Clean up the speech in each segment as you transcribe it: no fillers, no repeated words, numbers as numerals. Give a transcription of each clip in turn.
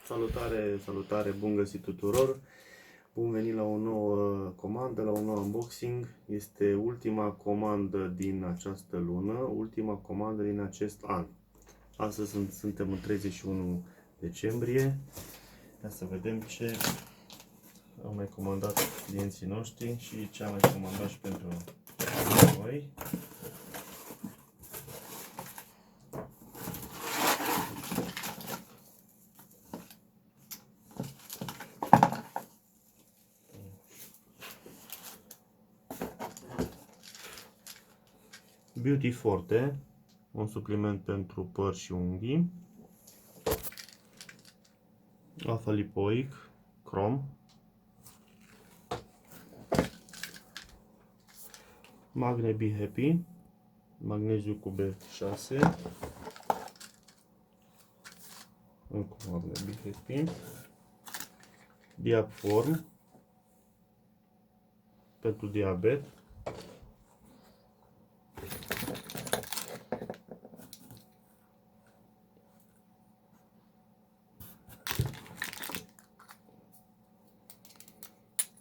Salutare, salutare, bun găsit tuturor! Bun venit la o nouă comandă, la un nou unboxing. Este ultima comandă din această lună, ultima comandă din acest an. Astăzi suntem în 31 decembrie. Ia să vedem ce au mai comandat clienții noștri și ce am mai comandat și pentru noi. Beauty Forte, un supliment pentru păr și unghii. Alpha Lipoic Chrome. Magne Be Happy, magneziu cu B6. Încă Magne Be Happy. Diaform pentru diabet.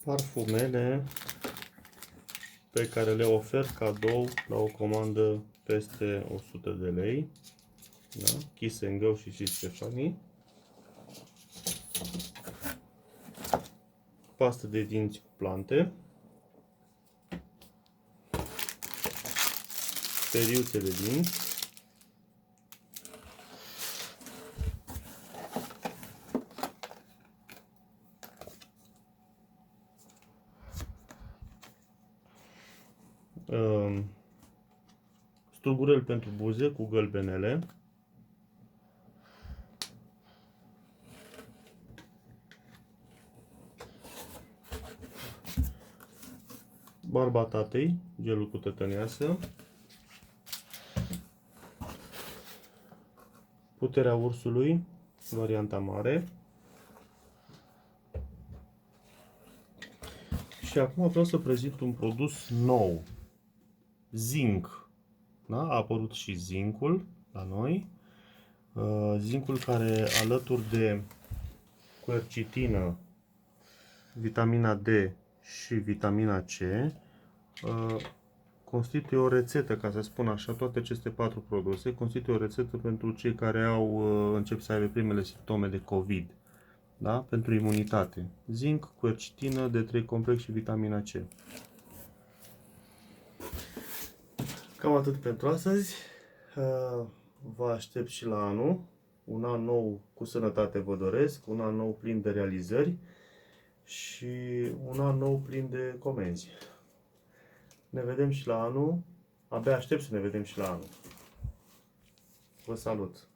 Parfumele pe care le ofer cadou la o comandă peste 100 de lei. Da? Kiss and Go și Stefani. Pastă de dinți cu plante. Periuțe de dinți. Strugurel pentru buze cu gălbenele. Barba tatei, gelul cu tătăneasă. Puterea ursului, varianta mare. Și acum vreau să prezint un produs nou. Zinc. Da? A apărut și zincul la noi. Zincul care, alături de quercitină, vitamina D și vitamina C, constituie o rețetă, ca să spun așa, toate aceste 4 produse constituie o rețetă pentru cei care încep să aibă primele simptome de COVID. Da? Pentru imunitate. Zinc, quercitină, D3 complex și vitamina C. Cam atât pentru astăzi. Vă aștept și la anul. Un an nou cu sănătate vă doresc, un an nou plin de realizări și un an nou plin de comenzi. Ne vedem și la anul. Abia aștept să ne vedem și la anul. Vă salut!